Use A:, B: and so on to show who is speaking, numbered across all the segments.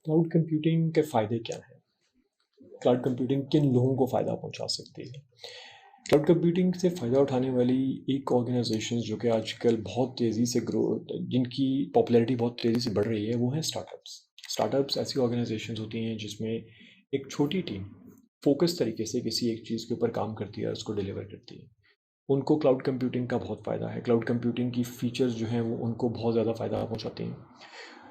A: Cloud computing के फ़ायदे क्या हैं? क्लाउड कंप्यूटिंग किन लोगों को फ़ायदा पहुंचा सकती है? क्लाउड कंप्यूटिंग से फ़ायदा उठाने वाली एक ऑर्गेनाइजेशंस जो कि आजकल बहुत तेज़ी से ग्रो जिनकी पॉपुलैरिटी बहुत तेज़ी से बढ़ रही है, वो है स्टार्टअप्स। स्टार्टअप्स ऐसी ऑर्गेनाइजेशंस होती हैं जिसमें एक छोटी टीम फोकस तरीके से किसी एक चीज़ के ऊपर काम करती है और उसको डिलीवर करती है। उनको क्लाउड कंप्यूटिंग का बहुत फ़ायदा है। क्लाउड कंप्यूटिंग की फ़ीचर्स जो हैं वो उनको बहुत ज़्यादा फ़ायदा पहुंचाती हैं।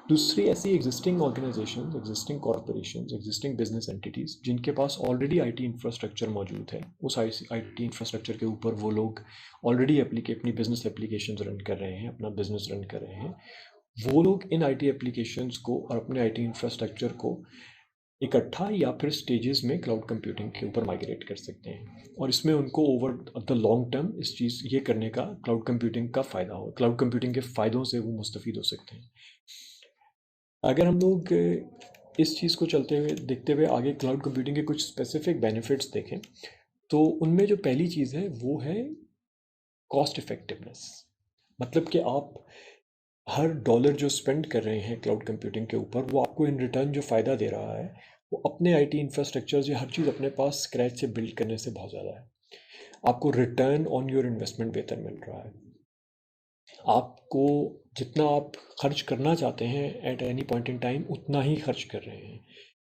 A: दूसरी ऐसी existing organisation, existing corporation, existing business entities जिनके पास ऑलरेडी आईटी इंफ्रास्ट्रक्चर मौजूद है, उस आईटी इंफ्रास्ट्रक्चर के ऊपर वो लोग ऑलरेडी अपनी बिजनेस एप्लीकेशंस रन कर रहे हैं, अपना बिजनेस रन कर रहे हैं। वो लोग इन आईटी एप्लीकेशंस को और अपने आईटी इंफ्रास्ट्रक्चर को इकट्ठा या फिर स्टेजेस में क्लाउड कंप्यूटिंग के ऊपर माइग्रेट कर सकते हैं, और इसमें उनको ओवर द लॉन्ग टर्म इस चीज़ ये करने का क्लाउड कंप्यूटिंग का फ़ायदा हो, क्लाउड कंप्यूटिंग के फ़ायदों से वो मुस्तफ़ीद हो सकते हैं। अगर हम लोग इस चीज़ को चलते हुए देखते हुए आगे क्लाउड कंप्यूटिंग के कुछ स्पेसिफिक बेनिफिट्स देखें, तो उनमें जो पहली चीज़ है वो है कॉस्ट इफ़ेक्टिवनेस। मतलब कि आप हर डॉलर जो स्पेंड कर रहे हैं क्लाउड कंप्यूटिंग के ऊपर, वो आपको इन रिटर्न जो फ़ायदा दे रहा है वो अपने आईटी इंफ्रास्ट्रक्चर या हर चीज़ अपने पास स्क्रैच से बिल्ड करने से बहुत ज़्यादा है। आपको रिटर्न ऑन योर इन्वेस्टमेंट बेहतर मिल रहा है। आपको जितना आप खर्च करना चाहते हैं at any point in time, उतना ही खर्च कर रहे हैं।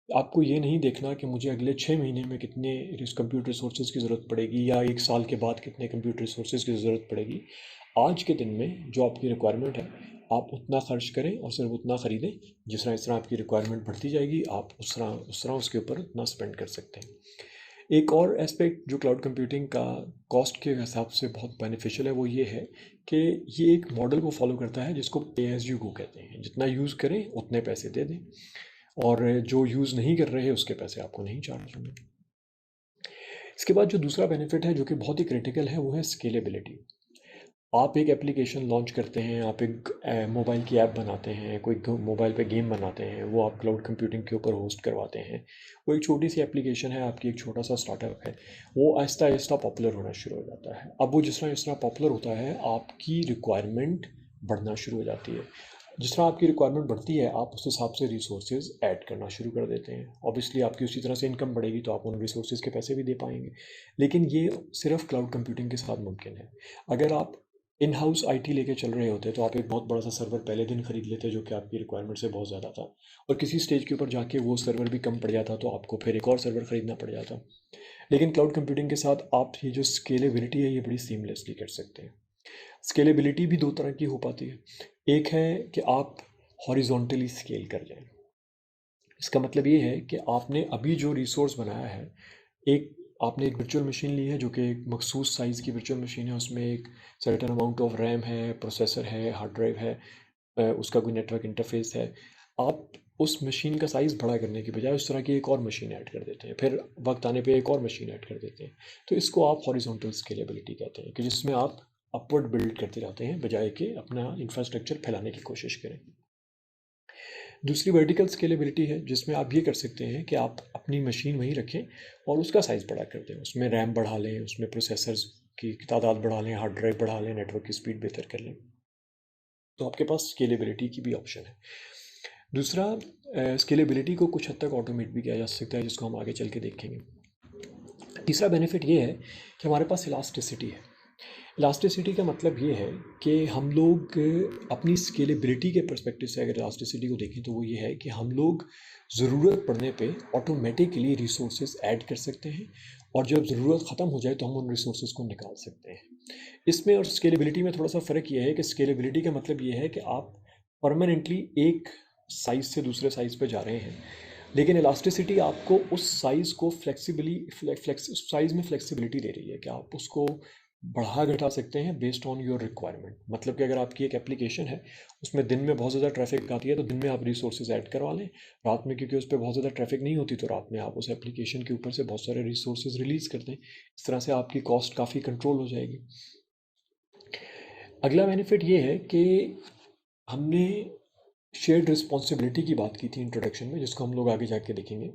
A: आपको ये नहीं देखना कि मुझे अगले 6 महीने में कितने कंप्यूटर रिसोर्सेज की ज़रूरत पड़ेगी या 1 साल के बाद कितने कंप्यूटर रिसोर्सेज की ज़रूरत पड़ेगी। आज के दिन में जो आपकी रिक्वायरमेंट है, आप उतना खर्च करें और सिर्फ उतना ख़रीदें। जिस तरह आपकी रिक्वायरमेंट बढ़ती जाएगी, आप उस तरह उसके ऊपर उतना स्पेंड कर सकते हैं। एक और एस्पेक्ट जो क्लाउड कंप्यूटिंग का कॉस्ट के हिसाब से बहुत बेनिफिशियल है, वो ये है कि ये एक मॉडल को फॉलो करता है जिसको पे एज यू गो कहते हैं। जितना यूज़ करें उतने पैसे दे दें, और जो यूज़ नहीं कर रहे हैं उसके पैसे आपको नहीं चार्ज होंगे। इसके बाद जो दूसरा बेनिफिट है जो कि बहुत ही क्रिटिकल है, वो है स्केलेबिलिटी। आप एक एप्लीकेशन लॉन्च करते हैं, आप एक मोबाइल की ऐप बनाते हैं, कोई मोबाइल पे गेम बनाते हैं, वो आप क्लाउड कंप्यूटिंग के ऊपर होस्ट करवाते हैं। वो एक छोटी सी एप्लीकेशन है, आपकी एक छोटा सा स्टार्टअप है, वो आहिस्ता आहिस्ता पॉपुलर होना शुरू हो जाता है। अब वो जिस तरह पॉपुलर होता है, आपकी रिक्वायरमेंट बढ़ना शुरू हो जाती है। जिस तरह आपकी रिक्वायरमेंट बढ़ती है, आप उस हिसाब से रिसोर्सेज ऐड करना शुरू कर देते हैं। ऑब्वियसली आपकी उसी तरह से इनकम बढ़ेगी तो आप उन रिसोर्सेज के पैसे भी दे पाएंगे। लेकिन ये सिर्फ क्लाउड कंप्यूटिंग के साथ मुमकिन है। अगर आप इन हाउस आईटी लेके चल रहे होते तो आप एक बहुत बड़ा सा सर्वर पहले दिन खरीद लेते जो कि आपकी रिक्वायरमेंट से बहुत ज़्यादा था, और किसी स्टेज के ऊपर जाके वो सर्वर भी कम पड़ जाता तो आपको फिर एक और सर्वर खरीदना पड़ जाता। लेकिन क्लाउड कंप्यूटिंग के साथ आप ये जो स्केलेबिलिटी है, ये बड़ी सीमलेसली कर सकते हैं। स्केलेबिलिटी भी दो तरह की हो पाती है। एक है कि आप हॉरिजॉन्टली स्केल कर जाएं। इसका मतलब ये है कि आपने अभी जो रिसोर्स बनाया है, एक आपने एक वर्चुअल मशीन ली है जो कि एक मखसूस साइज़ की वर्चुअल मशीन है, उसमें एक सर्टेन अमाउंट ऑफ रैम है, प्रोसेसर है, हार्ड ड्राइव है, उसका कोई नेटवर्क इंटरफेस है। आप उस मशीन का साइज़ बड़ा करने की बजाय उस तरह की एक और मशीन ऐड कर देते हैं, फिर वक्त आने पे एक और मशीन ऐड कर देते हैं। तो इसको आप हॉरिजॉन्टल स्केलेबिलिटी कहते हैं, कि जिसमें आप अपवर्ड बिल्ड करते जाते हैं बजाय कि अपना इंफ्रास्ट्रक्चर फैलाने की कोशिश करें। दूसरी वर्टिकल स्केलेबिलिटी है जिसमें आप ये कर सकते हैं कि आप अपनी मशीन वहीं रखें और उसका साइज़ बड़ा कर दें, उसमें रैम बढ़ा लें, उसमें प्रोसेसर्स की तादाद बढ़ा लें, हार्ड ड्राइव बढ़ा लें, नेटवर्क की स्पीड बेहतर कर लें। तो आपके पास स्केलेबिलिटी की भी ऑप्शन है। दूसरा, स्केलेबिलिटी को कुछ हद तक ऑटोमेट भी किया जा सकता है, जिसको हम आगे चल के देखेंगे। तीसरा बेनिफिट ये है कि हमारे पास इलास्टिसिटी है। इलास्टिसिटी का मतलब ये है कि हम लोग अपनी स्केलेबिलिटी के पर्सपेक्टिव से अगर इलास्टिसिटी को देखें तो वो ये है कि हम लोग ज़रूरत पड़ने पे ऑटोमेटिकली रिसोर्सेज ऐड कर सकते हैं, और जब ज़रूरत ख़त्म हो जाए तो हम उन रिसोर्सेज को निकाल सकते हैं। इसमें और स्केलेबिलिटी में थोड़ा सा फ़र्क ये है कि स्केलेबिलिटी का मतलब ये है कि आप परमानेंटली एक साइज़ से दूसरे साइज़ पे जा रहे हैं, लेकिन इलास्टिसिटी आपको उस साइज़ को साइज़ में फ्लेक्सिबिलिटी दे रही है कि आप उसको बढ़ा घटा सकते हैं बेस्ड ऑन योर रिक्वायरमेंट। मतलब कि अगर आपकी एक एप्लीकेशन है, उसमें दिन में बहुत ज़्यादा ट्रैफिक आती है तो दिन में आप रिसोर्सेज ऐड करवा लें, रात में क्योंकि उस पर बहुत ज़्यादा ट्रैफिक नहीं होती तो रात में आप उस एप्लीकेशन के ऊपर से बहुत सारे रिसोर्सेज रिलीज़ कर दें। इस तरह से आपकी कॉस्ट काफ़ी कंट्रोल हो जाएगी। अगला बेनिफिट ये है कि हमने शेयर्ड रिस्पॉन्सिबिलिटी की बात की थी इंट्रोडक्शन में, जिसको हम लोग आगे जाके देखेंगे।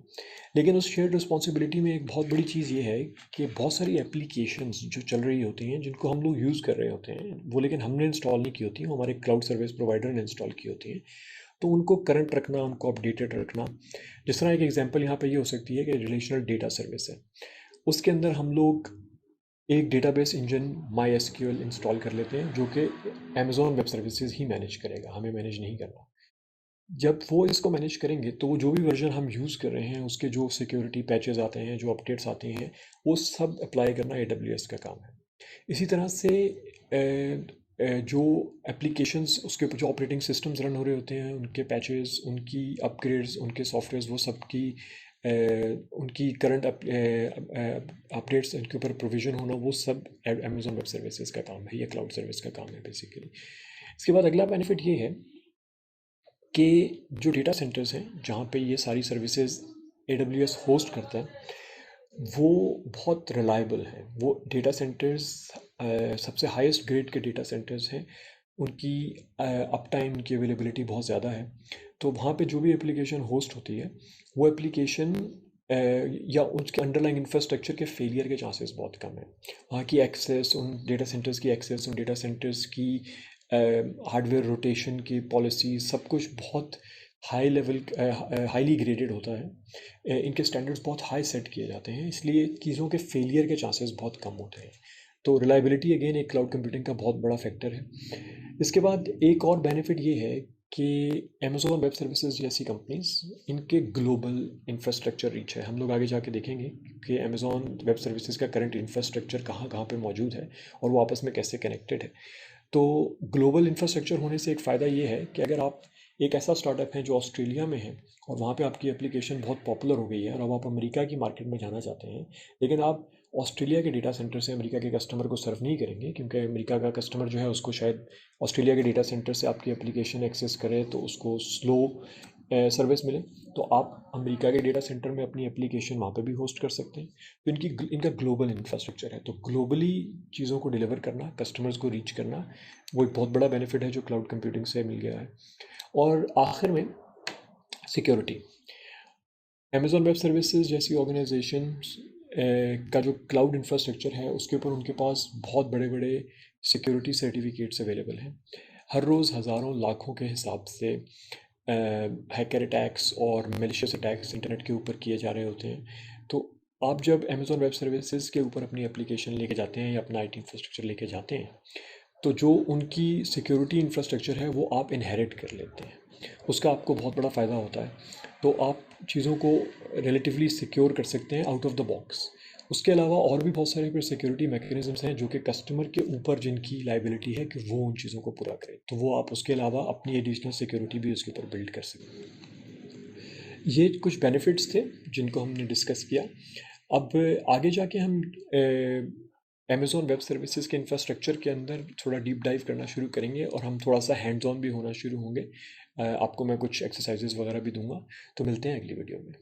A: लेकिन उस शेयर्ड रिस्पॉन्सिबिलिटी में एक बहुत बड़ी चीज़ ये है कि बहुत सारी एप्लीकेशंस जो चल रही होती हैं, जिनको हम लोग यूज़ कर रहे होते हैं, वो लेकिन हमने इंस्टॉल नहीं की होती हैं, हमारे क्लाउड सर्विस प्रोवाइडर ने इंस्टॉल की होती हैं। तो उनको करंट रखना, उनको अपडेटेड रखना। जिस तरह एक एग्जांपल यहाँ पे ये हो सकती है कि रिलेशनल डेटा सर्विस है, उसके अंदर हम लोग एक database engine my SQL install कर लेते हैं जो कि अमेजॉन वेब सर्विसेज ही मैनेज करेगा, हमें मैनेज नहीं करना। जब वो इसको मैनेज करेंगे तो वो जो भी वर्जन हम यूज़ कर रहे हैं उसके जो सिक्योरिटी पैचेस आते हैं, जो अपडेट्स आते हैं, वो सब अप्लाई करना AWS का काम है। इसी तरह से जो एप्लीकेशंस उसके ऊपर जो ऑपरेटिंग सिस्टम्स रन हो रहे होते हैं, उनके पैचेस, उनकी अपग्रेड्स, उनके सॉफ्टवेयर्स, वो सब की उनकी करंट अपडेट्स, उनके ऊपर प्रोविज़न होना, वो सब अमेजॉन वेब सर्विसेज का काम है, या क्लाउड सर्विस का काम है बेसिकली। इसके बाद अगला बेनिफिट ये है कि जो डेटा सेंटर्स हैं जहाँ पे ये सारी सर्विसेज AWS होस्ट करता है, वो बहुत रिलायबल हैं। वो डेटा सेंटर्स सबसे हाईएस्ट ग्रेड के डेटा सेंटर्स हैं, उनकी अप टाइम, उनकी अवेलेबिलिटी बहुत ज़्यादा है। तो वहाँ पे जो भी एप्लीकेशन होस्ट होती है, वो एप्लीकेशन या उसके अंडरलाइंग इंफ्रास्ट्रक्चर के फेलियर के चांसेस बहुत कम है। वहाँ की एक्सेस, उन डेटा सेंटर्स की एक्सेस, उन डेटा सेंटर्स की हार्डवेयर रोटेशन की पॉलिसी, सब कुछ बहुत हाई लेवल, हाईली ग्रेडेड होता है। इनके स्टैंडर्ड्स बहुत हाई सेट किए जाते हैं, इसलिए चीज़ों के फेलियर के चांसेस बहुत कम होते हैं। तो रिलायबिलिटी अगेन एक क्लाउड कंप्यूटिंग का बहुत बड़ा फैक्टर है। इसके बाद एक और बेनिफिट ये है कि अमेज़ॉन वेब सर्विसेज जैसी कंपनीज, इनके ग्लोबल इंफ्रास्ट्रक्चर रीच है। हम लोग आगे जाके देखेंगे कि अमेज़ॉन वेब सर्विसेज का करंट इंफ्रास्ट्रक्चर कहाँ कहाँ पे मौजूद है और वो आपस में कैसे कनेक्टेड है। तो ग्लोबल इंफ्रास्ट्रक्चर होने से एक फ़ायदा ये है कि अगर आप एक ऐसा स्टार्टअप है जो ऑस्ट्रेलिया में है और वहाँ पे आपकी एप्लीकेशन बहुत पॉपुलर हो गई है और अब आप अमेरिका की मार्केट में जाना चाहते हैं, लेकिन आप ऑस्ट्रेलिया के डेटा सेंटर से अमेरिका के कस्टमर को सर्व नहीं करेंगे, क्योंकि अमेरिका का कस्टमर जो है उसको शायद ऑस्ट्रेलिया के डेटा सेंटर से आपकी एप्लीकेशन एक्सेस करे तो उसको स्लो सर्विस मिले, तो आप अमेरिका के डेटा सेंटर में अपनी एप्लीकेशन वहाँ पे भी होस्ट कर सकते हैं। तो इनका ग्लोबल इंफ्रास्ट्रक्चर है, तो ग्लोबली चीज़ों को डिलीवर करना, कस्टमर्स को रीच करना, वो एक बहुत बड़ा बेनिफिट है जो क्लाउड कंप्यूटिंग से मिल गया है। और आखिर में सिक्योरिटी। अमेज़ॉन वेब सर्विसेज जैसी ऑर्गेनाइजेशन का जो क्लाउड इंफ्रास्ट्रक्चर है उसके ऊपर उनके पास बहुत बड़े बड़े सिक्योरिटी सर्टिफिकेट्स अवेलेबल हैं। हर रोज़ हज़ारों लाखों के हिसाब से हैकर अटैक्स और मैलिशियस अटैक्स इंटरनेट के ऊपर किए जा रहे होते हैं। तो आप जब अमेज़ॉन वेब सर्विसेज के ऊपर अपनी एप्लीकेशन लेके जाते हैं या अपना IT इंफ्रास्ट्रक्चर लेके जाते हैं, तो जो उनकी सिक्योरिटी इंफ्रास्ट्रक्चर है वो आप इनहेरिट कर लेते हैं, उसका आपको बहुत बड़ा फ़ायदा होता है। तो आप चीज़ों को रिलेटिवली सिक्योर कर सकते हैं आउट ऑफ द बॉक्स। उसके अलावा और भी बहुत सारे फिर सिक्योरिटी मैकेनिज़म्स हैं जो कि कस्टमर के ऊपर जिनकी लाइबिलिटी है कि वो उन चीज़ों को पूरा करे, तो वो आप उसके अलावा अपनी एडिशनल सिक्योरिटी भी उसके ऊपर बिल्ड कर सकते हैं। ये कुछ बेनिफिट्स थे जिनको हमने डिस्कस किया। अब आगे जाके हम अमेज़ॉन वेब सर्विसेज के इंफ्रास्ट्रक्चर के अंदर थोड़ा डीप डाइव करना शुरू करेंगे और हम थोड़ा सा हैंड्स ऑन भी होना शुरू होंगे। आपको मैं कुछ एक्सरसाइजेज वगैरह भी दूंगा। तो मिलते हैं अगली वीडियो में।